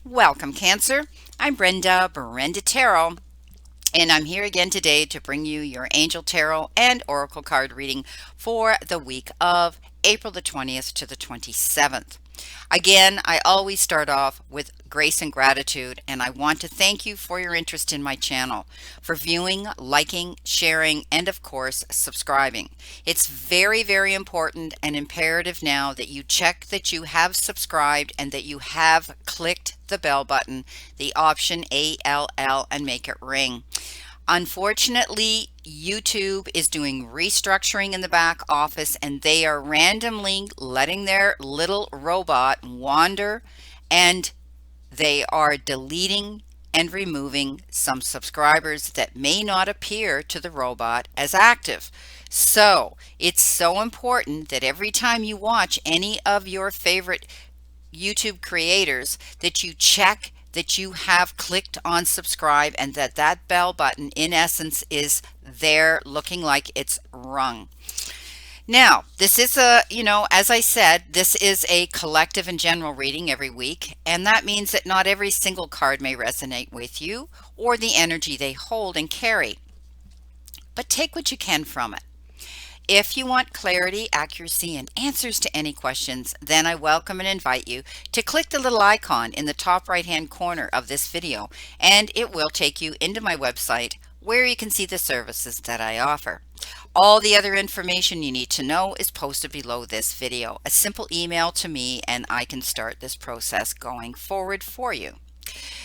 Welcome, Cancer. I'm Brenda Tarot, and I'm here again today to bring you your Angel Tarot and Oracle card reading for the week of April the 20th to the 27th. Again, I always start off with grace and gratitude, and I want to thank you for your interest in my channel, for viewing, liking, sharing, and of course, subscribing. It's very, very important and imperative now that you check that you have subscribed and that you have clicked the bell button, the option ALL, and make it ring. Unfortunately, YouTube is doing restructuring in the back office and they are randomly letting their little robot wander, and they are deleting and removing some subscribers that may not appear to the robot as active. So it's so important that every time you watch any of your favorite YouTube creators that you check that you have clicked on subscribe and that that bell button in essence is there looking like it's rung. Now, this is as I said, this is a collective and general reading every week, and that means that not every single card may resonate with you or the energy they hold and carry. But take what you can from it. If you want clarity, accuracy, and answers to any questions, then I welcome and invite you to click the little icon in the top right-hand corner of this video, and it will take you into my website where you can see the services that I offer. All the other information you need to know is posted below this video. A simple email to me, and I can start this process going forward for you.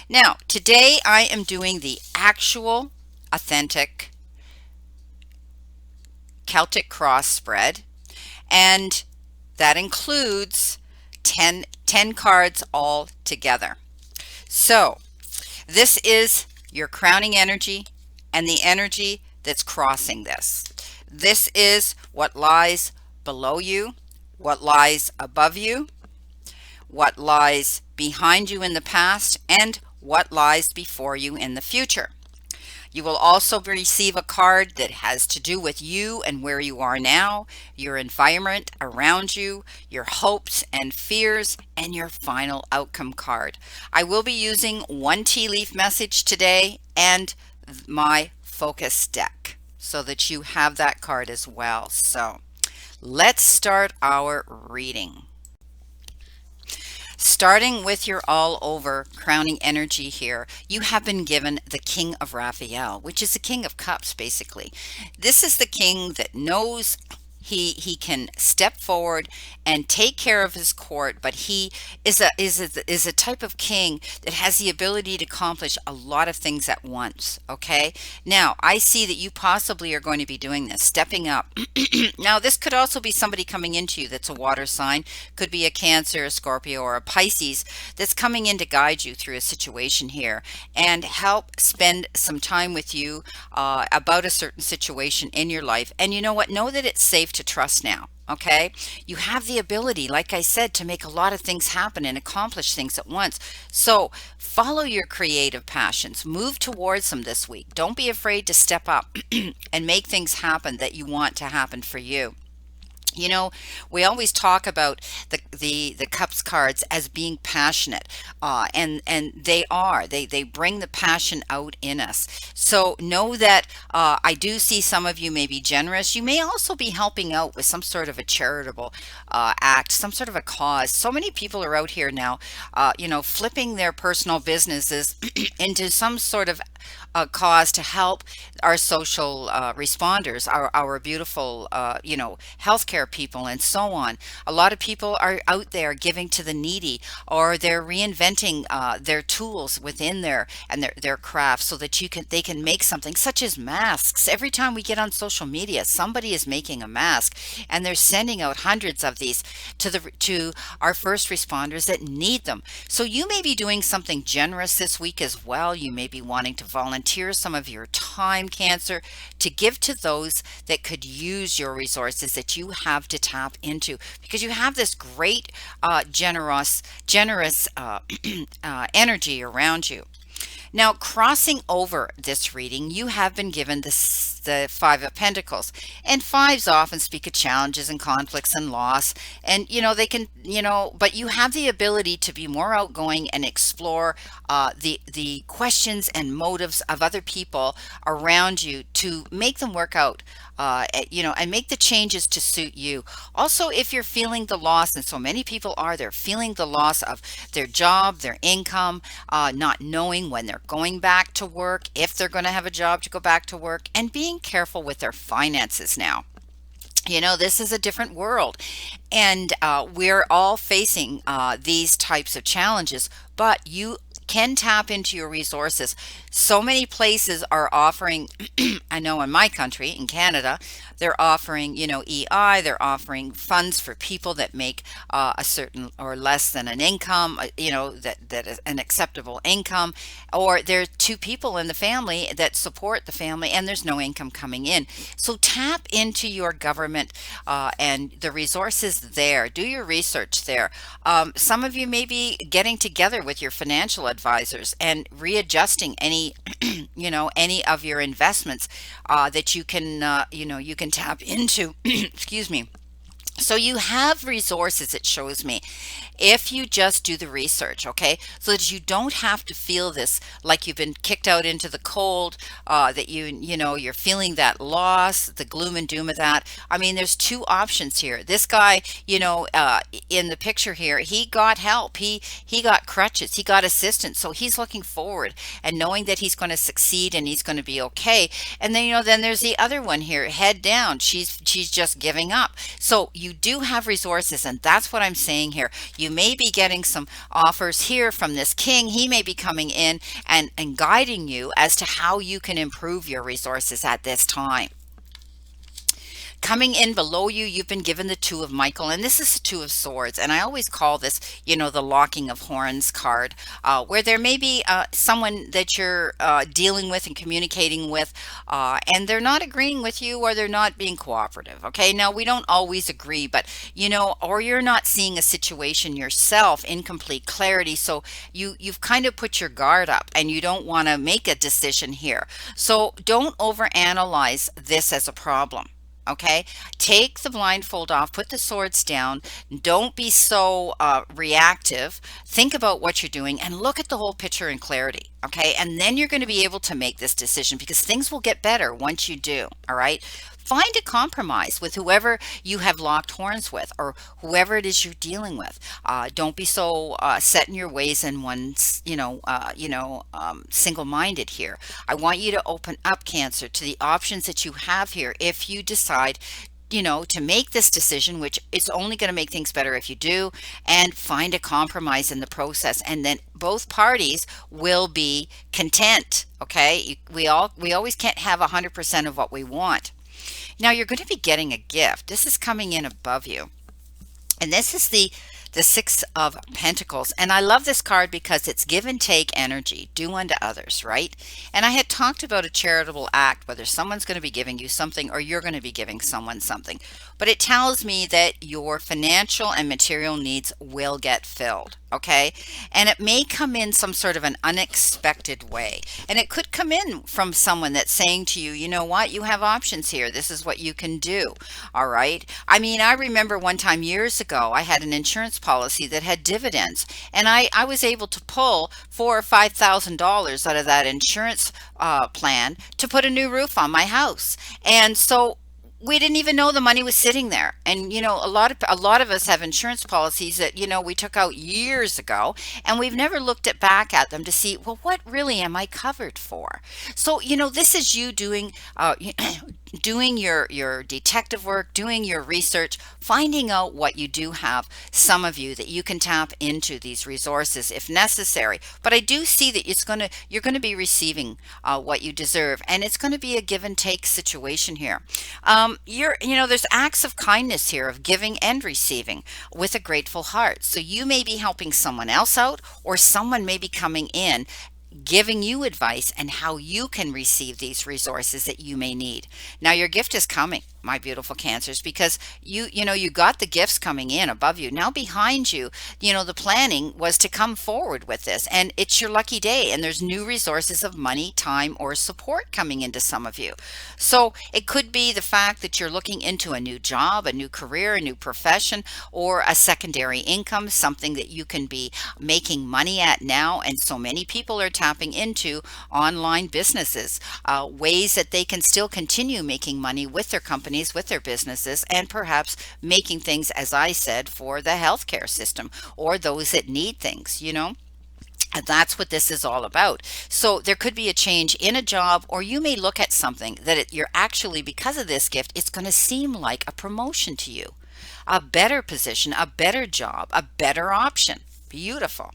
Now, today I am doing the actual, authentic Celtic cross spread, and that includes 10 cards all together. So this is your crowning energy and the energy that's crossing this. This is what lies below you, what lies above you, what lies behind you in the past, and what lies before you in the future. You will also receive a card that has to do with you and where you are now, your environment around you, your hopes and fears, and your final outcome card. I will be using one tea leaf message today and my focus deck so that you have that card as well. So let's start our reading. Starting with your all over crowning energy here, you have been given the King of Raphael, which is the King of Cups, basically. This is the king that knows he can step forward and take care of his court, but he is a type of king that has the ability to accomplish a lot of things at once. Okay, now I see that you possibly are going to be doing this, stepping up. Now this could also be somebody coming into you that's a water sign, could be a Cancer, a Scorpio, or a Pisces that's coming in to guide you through a situation here and help spend some time with you about a certain situation in your life. And you know what, know that it's safe to trust now. Okay, you have the ability, like I said, to make a lot of things happen and accomplish things at once. So follow your creative passions, move towards them this week. Don't be afraid to step up and make things happen that you want to happen for you. You know, we always talk about the cups cards as being passionate, and they are. They bring the passion out in us. So know that I do see some of you may be generous. You may also be helping out with some sort of a charitable act, some sort of a cause. So many people are out here now, flipping their personal businesses into some sort of cause to help our social responders, our beautiful, healthcare people, and so on. A lot of people are out there giving to the needy, or they're reinventing their tools within their craft so that they can make something such as masks. Every time we get on social media, somebody is making a mask, and they're sending out hundreds of these to our first responders that need them. So you may be doing something generous this week as well. You may be wanting to volunteer some of your time, Cancer, to give to those that could use your resources that you have to tap into, because you have this great generous energy around you. Now, crossing over this reading, you have been given the the Five of Pentacles. And fives often speak of challenges and conflicts and loss. And, they can, but you have the ability to be more outgoing and explore the questions and motives of other people around you to make them work out, and make the changes to suit you. Also, if you're feeling the loss, and so many people are, they're feeling the loss of their job, their income, not knowing when they're going back to work, if they're going to have a job to go back to work, and being careful with their finances now. This is a different world, and we're all facing these types of challenges, but you can tap into your resources. So many places are offering, I know in my country, in Canada, they're offering, EI, they're offering funds for people that make a certain or less than an income, that is an acceptable income, or there's two people in the family that support the family and there's no income coming in. So tap into your government and the resources there. Do your research there. Some of you may be getting together with your financial advisors and readjusting any any of your investments that you can you can tap into. Excuse me. So you have resources, it shows me, if you just do the research, okay? So that you don't have to feel this like you've been kicked out into the cold, that you're feeling that loss, the gloom and doom of that. I mean, there's two options here. This guy, in the picture here, he got help. He got crutches. He got assistance. So he's looking forward and knowing that he's going to succeed and he's going to be okay. And then, then there's the other one here, head down. She's just giving up. So you do have resources, and that's what I'm saying here. You may be getting some offers here from this king. He may be coming in and guiding you as to how you can improve your resources at this time. Coming in below you, you've been given the Two of Michael, and this is the Two of Swords. And I always call this, the locking of horns card, where there may be someone that you're dealing with and communicating with, and they're not agreeing with you or they're not being cooperative. Okay, now we don't always agree, but or you're not seeing a situation yourself in complete clarity. So you've kind of put your guard up and you don't want to make a decision here. So don't overanalyze this as a problem. Okay, take the blindfold off, put the swords down. Don't be so reactive. Think about what you're doing and look at the whole picture in clarity. Okay, and then you're going to be able to make this decision because things will get better once you do. All right. Find a compromise with whoever you have locked horns with or whoever it is you're dealing with. Don't be so set in your ways and single-minded here. I want you to open up, Cancer, to the options that you have here if you decide to make this decision, which is only going to make things better if you do, and find a compromise in the process. And then both parties will be content. Okay. We always can't have 100% of what we want. Now you're going to be getting a gift. This is coming in above you. And this is the Six of Pentacles. And I love this card because it's give and take energy, do unto others, right? And I had talked about a charitable act, whether someone's going to be giving you something or you're going to be giving someone something. But it tells me that your financial and material needs will get filled, okay? And it may come in some sort of an unexpected way. And it could come in from someone that's saying to you, you know what, you have options here. This is what you can do, all right? I mean, I remember one time years ago, I had an insurance policy that had dividends, and I was able to pull $4,000 or $5,000 out of that insurance plan to put a new roof on my house. And so we didn't even know the money was sitting there. And a lot of us have insurance policies that we took out years ago, and we've never looked back at them to see, well, what really am I covered for? So this is you doing doing your detective work, doing your research, finding out what you do have, some of you, that you can tap into these resources if necessary. But I do see that you're going to be receiving what you deserve, and it's going to be a give and take situation here. There's acts of kindness here, of giving and receiving with a grateful heart. So you may be helping someone else out, or someone may be coming in giving you advice and how you can receive these resources that you may need. Now your gift is coming, my beautiful Cancers, because you got the gifts coming in above you. Now behind you, the planning was to come forward with this, and it's your lucky day, and there's new resources of money, time, or support coming into some of you. So it could be the fact that you're looking into a new job, a new career, a new profession, or a secondary income, something that you can be making money at now. And so many people are tapping into online businesses, ways that they can still continue making money with their companies, with their businesses, and perhaps making things, as I said, for the healthcare system or those that need things. And that's what this is all about. So there could be a change in a job, or you may look at something that you're actually, because of this gift, it's going to seem like a promotion to you, a better position, a better job, a better option. Beautiful.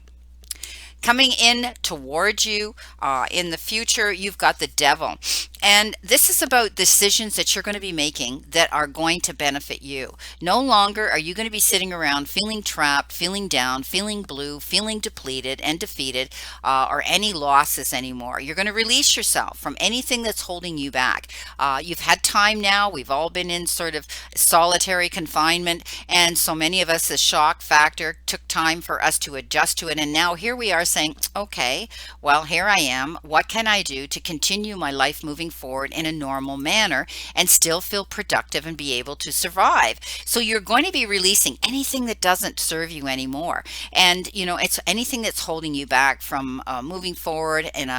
Coming in towards you in the future, you've got the Devil. And this is about decisions that you're going to be making that are going to benefit you. No longer are you going to be sitting around feeling trapped, feeling down, feeling blue, feeling depleted and defeated, or any losses anymore. You're going to release yourself from anything that's holding you back. You've had time now. We've all been in sort of solitary confinement. And so many of us, the shock factor took time for us to adjust to it. And now here we are saying, okay, well, here I am. What can I do to continue my life moving forward in a normal manner and still feel productive and be able to survive? So you're going to be releasing anything that doesn't serve you anymore. And, it's anything that's holding you back from moving forward and,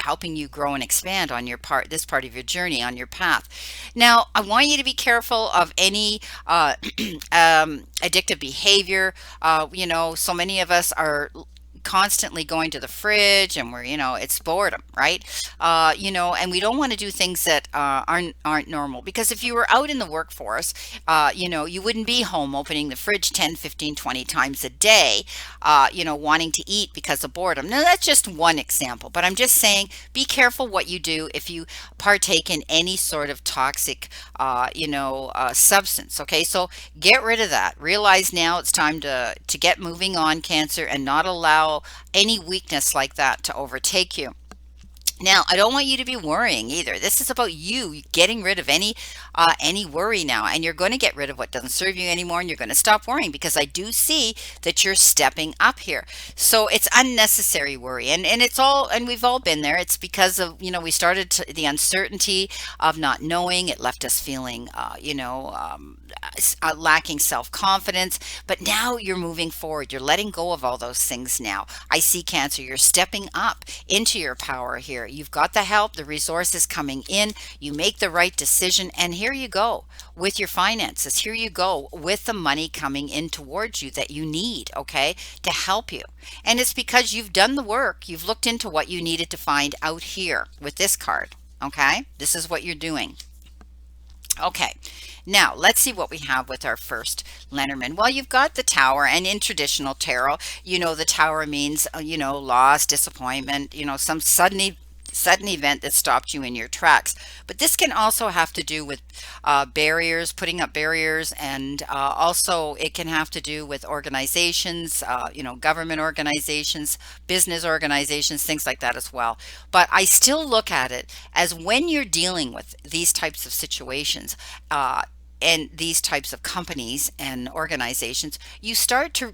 helping you grow and expand on this part of your journey, on your path. Now, I want you to be careful of any addictive behavior. So many of us are constantly going to the fridge, and it's boredom, right? And we don't want to do things that aren't normal, because if you were out in the workforce, you wouldn't be home opening the fridge 10, 15, 20 times a day, wanting to eat because of boredom. Now, that's just one example, but I'm just saying, be careful what you do if you partake in any sort of toxic, substance. Okay, so get rid of that. Realize now it's time to get moving on, Cancer, and not allow any weakness like that to overtake you. Now, I don't want you to be worrying either. This is about you getting rid of any worry now, and you're going to get rid of what doesn't serve you anymore, and you're going to stop worrying, because I do see that you're stepping up here. So it's unnecessary worry, and we've all been there. It's because of we started the uncertainty of not knowing. It left us feeling lacking self-confidence, but now you're moving forward. You're letting go of all those things now. I see, Cancer, you're stepping up into your power here. You've got the help, the resources coming in. You make the right decision, and here you go with your finances. Here you go with the money coming in towards you that you need, okay, to help you. And it's because you've done the work. You've looked into what you needed to find out here with this card, okay? This is what you're doing. Okay, now let's see what we have with our first Lenormand. Well, you've got the Tower, and in traditional tarot, the Tower means, loss, disappointment, some sudden event that stopped you in your tracks. But this can also have to do with barriers, putting up barriers, and also it can have to do with organizations, government organizations, business organizations, things like that as well. But I still look at it as, when you're dealing with these types of situations, and these types of companies and organizations, you start to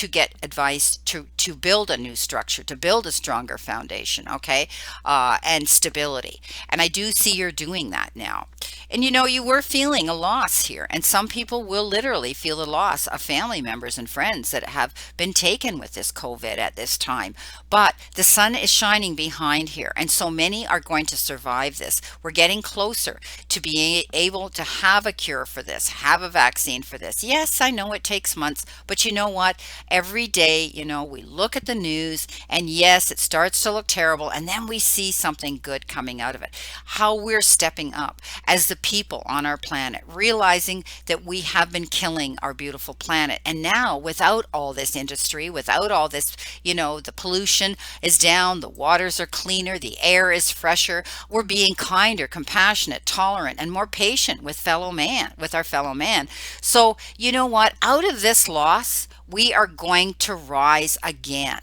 get advice to build a new structure, to build a stronger foundation, okay, and stability. And I do see you're doing that now. And you were feeling a loss here, and some people will literally feel the loss of family members and friends that have been taken with this COVID at this time. But the sun is shining behind here, and so many are going to survive this. We're getting closer to being able to have a cure for this, have a vaccine for this. Yes, I know it takes months, but you know what? Every day, we look at the news, and yes, it starts to look terrible, and then we see something good coming out of it. How we're stepping up as the people on our planet, realizing that we have been killing our beautiful planet. And now, without all this industry, without all this, the pollution is down, the waters are cleaner, the air is fresher, we're being kinder, compassionate, tolerant, and more patient with our fellow man. So, you know what? Out of this loss, We are going to rise again.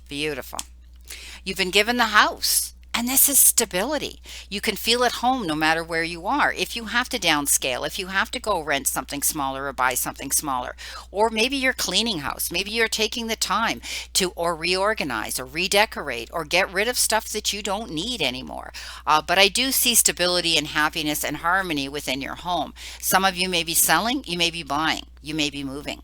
Beautiful. You've been given the house, and this is stability. You can feel at home no matter where you are. If you have to downscale, if you have to go rent something smaller or buy something smaller, or maybe you're cleaning house, maybe you're taking the time to or reorganize or redecorate or get rid of stuff that you don't need anymore. But I do see stability and happiness and harmony within your home. Some of you may be selling, you may be buying, you may be moving.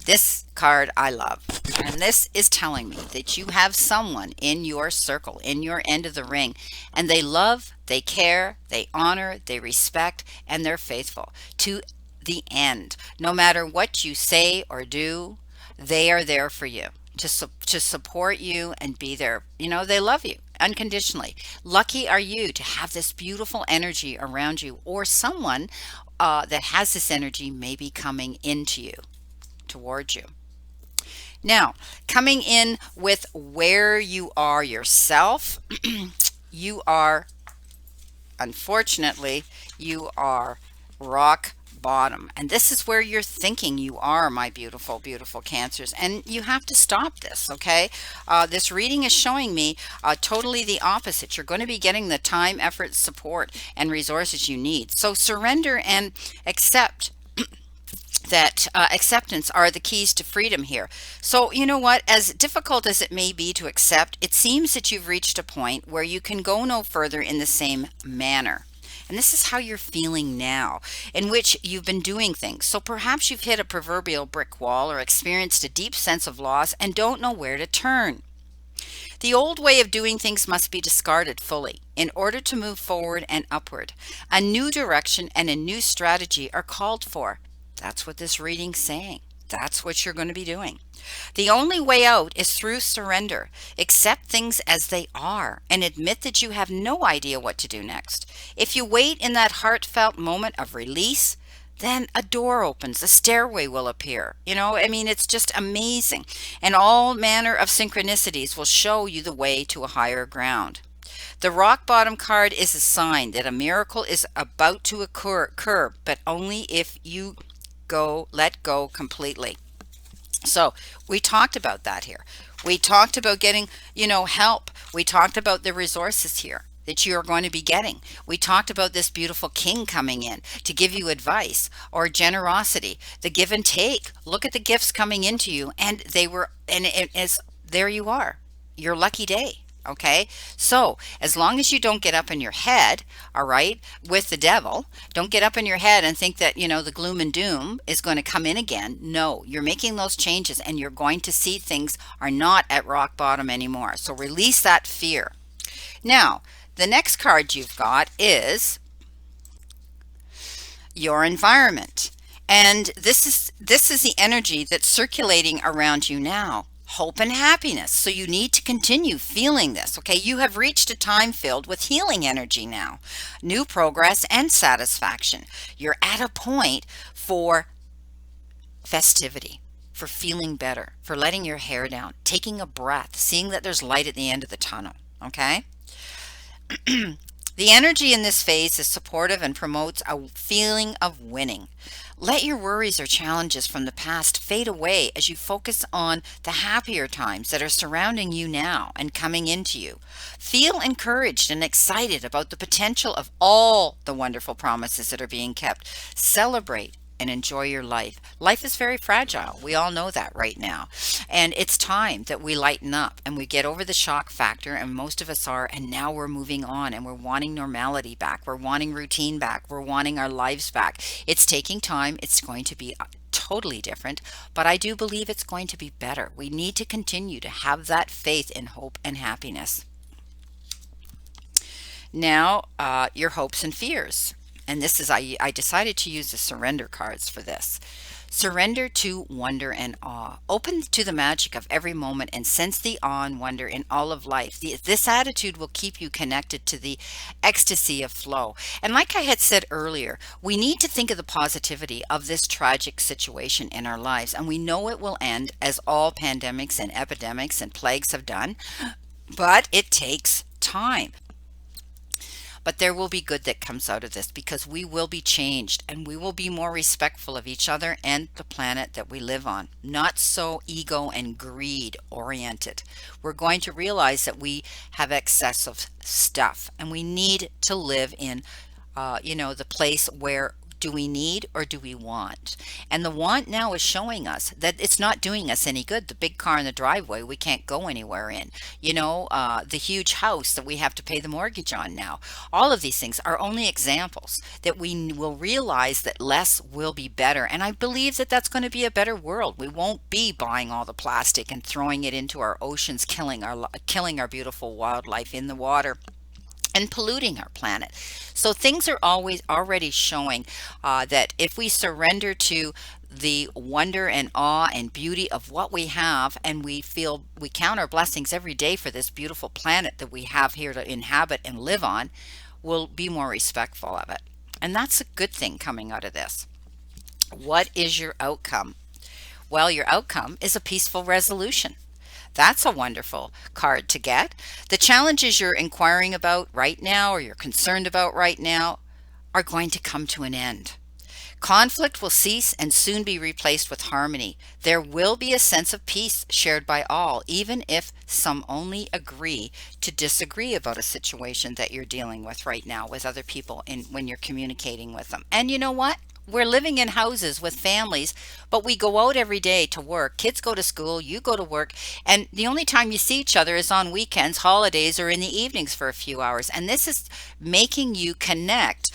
This card I love, and this is telling me that you have someone in your circle, in your end of the ring, and they love, they care, they honor, they respect, and they're faithful to the end. No matter what you say or do, they are there for you to support you and be there. You know, they love you unconditionally. Lucky are you to have this beautiful energy around you, or someone that has this energy may be coming into you, towards you. Now, coming in with where you are yourself, you are, unfortunately, you are rock bottom. And this is where you're thinking you are, my beautiful, beautiful Cancers. And you have to stop this, okay? This reading is showing me totally the opposite. You're going to be getting the time, effort, support, and resources you need. So surrender and accept that acceptance are the keys to freedom here. So you know what, as difficult as it may be to accept, it seems that you've reached a point where you can go no further in the same manner. And this is how you're feeling now, in which you've been doing things. So perhaps you've hit a proverbial brick wall or experienced a deep sense of loss and don't know where to turn. The old way of doing things must be discarded fully in order to move forward and upward. A new direction and a new strategy are called for. That's what this reading's saying. That's what you're going to be doing. The only way out is through surrender. Accept things as they are and admit that you have no idea what to do next. If you wait in that heartfelt moment of release, then a door opens, a stairway will appear. You know, I mean, it's just amazing. And all manner of synchronicities will show you the way to a higher ground. The rock bottom card is a sign that a miracle is about to occur, but only if you let go completely. So we talked about that here. We talked about getting, help. We talked about the resources here that you are going to be getting. We talked about this beautiful king coming in to give you advice or generosity, the give and take. Look at the gifts coming into you, and there you are, your lucky day. Okay, so as long as you don't get up in your head, all right, with the devil, don't get up in your head and think that, the gloom and doom is going to come in again. No, you're making those changes and you're going to see things are not at rock bottom anymore. So release that fear. Now, the next card you've got is your environment. And this is the energy that's circulating around you now. Hope and happiness. So you need to continue feeling this. Okay, you have reached a time filled with healing energy now, new progress and satisfaction. You're at a point for festivity, for feeling better, for letting your hair down, taking a breath, seeing that there's light at the end of the tunnel. Okay. The energy in this phase is supportive and promotes a feeling of winning. Let your worries or challenges from the past fade away as you focus on the happier times that are surrounding you now and coming into you. Feel encouraged and excited about the potential of all the wonderful promises that are being kept. Celebrate and enjoy your life. Life is very fragile. We all know that right now. And it's time that we lighten up and we get over the shock factor, and most of us are, and now we're moving on and we're wanting normality back. We're wanting routine back. We're wanting our lives back. It's taking time. It's going to be totally different, but I do believe it's going to be better. We need to continue to have that faith in hope and happiness. Now, your hopes and fears. And this is, I decided to use the surrender cards for this. Surrender to wonder and awe. Open to the magic of every moment and sense the awe and wonder in all of life. This attitude will keep you connected to the ecstasy of flow. And like I had said earlier, we need to think of the positivity of this tragic situation in our lives. And we know it will end, as all pandemics and epidemics and plagues have done, but it takes time. but there will be good that comes out of this, because we will be changed and we will be more respectful of each other and the planet that we live on. Not so ego and greed oriented. We're going to realize that we have excessive stuff and we need to live in, the place where, do we need or do we want? And the want now is showing us that it's not doing us any good. The big car in the driveway we can't go anywhere in. The huge house that we have to pay the mortgage on now. All of these things are only examples that we will realize that less will be better. And I believe that that's going to be a better world. We won't be buying all the plastic and throwing it into our oceans, killing our beautiful wildlife in the water and polluting our planet. So things are always already showing that if we surrender to the wonder and awe and beauty of what we have, and we count our blessings every day for this beautiful planet that we have here to inhabit and live on, we'll be more respectful of it. And that's a good thing coming out of this. What is your outcome? Well, your outcome is a peaceful resolution. That's a wonderful card to get. The challenges you're inquiring about right now, or you're concerned about right now, are going to come to an end. Conflict will cease and soon be replaced with harmony. There will be a sense of peace shared by all, even if some only agree to disagree about a situation that you're dealing with right now with other people when you're communicating with them. And you know what? We're living in houses with families, but we go out every day to work. Kids go to school, you go to work, and the only time you see each other is on weekends, holidays, or in the evenings for a few hours. And this is making you connect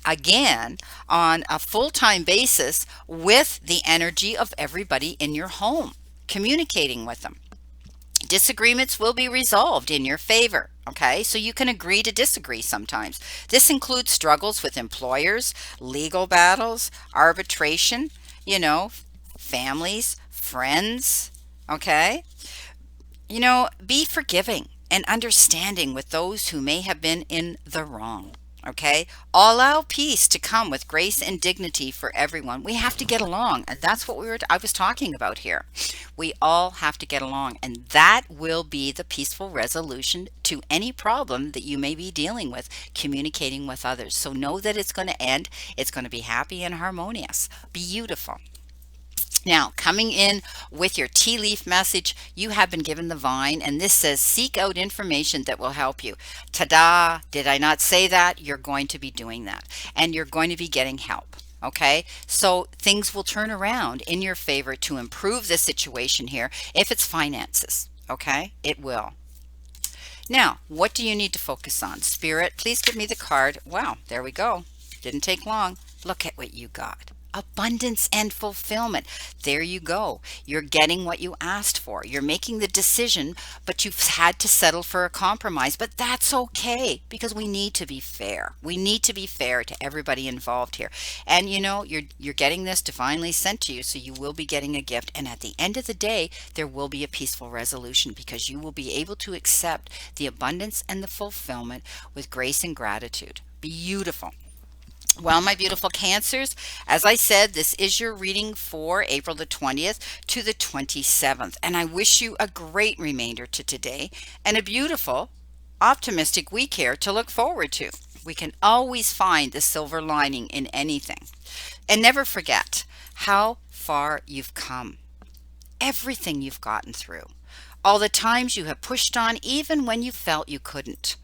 again on a full-time basis with the energy of everybody in your home, communicating with them. Disagreements will be resolved in your favor. Okay, so you can agree to disagree sometimes. This includes struggles with employers, legal battles, arbitration, families, friends. Okay, be forgiving and understanding with those who may have been in the wrong. Okay, allow peace to come with grace and dignity for everyone. We have to get along, and that's what I was talking about here. We all have to get along, and that will be the peaceful resolution to any problem that you may be dealing with, communicating with others. So know that it's going to end. It's going to be happy and harmonious. Beautiful. Now, coming in with your tea leaf message, you have been given the vine, and this says, seek out information that will help you. Ta-da! Did I not say that? You're going to be doing that, and you're going to be getting help. Okay, so things will turn around in your favor to improve the situation here. If it's finances, okay, it will. Now, what do you need to focus on? Spirit, please give me the card. Wow, there we go. Didn't take long. Look at what you got. Abundance and fulfillment. There you go. You're getting what you asked for. You're making the decision, but you've had to settle for a compromise. But that's okay, because we need to be fair. We need to be fair to everybody involved here. And you're getting this divinely sent to you, so you will be getting a gift. And at the end of the day, there will be a peaceful resolution, because you will be able to accept the abundance and the fulfillment with grace and gratitude. Beautiful. Well, my beautiful Cancers, as I said, this is your reading for April the 20th to the 27th. And I wish you a great remainder to today and a beautiful, optimistic week here to look forward to. We can always find the silver lining in anything. And never forget how far you've come. Everything you've gotten through. All the times you have pushed on even when you felt you couldn't.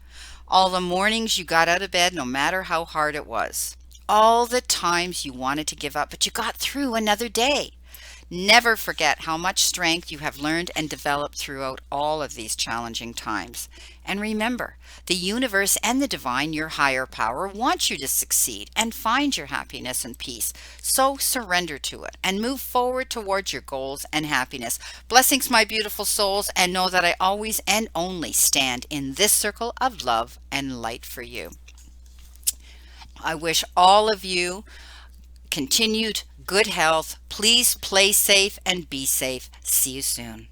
All the mornings you got out of bed no matter how hard it was. All the times you wanted to give up, but you got through another day. Never forget how much strength you have learned and developed throughout all of these challenging times. And remember, the universe and the divine, your higher power, want you to succeed and find your happiness and peace. So surrender to it and move forward towards your goals and happiness. Blessings, my beautiful souls, and know that I always and only stand in this circle of love and light for you. I wish all of you continued good health. Please play safe and be safe. See you soon.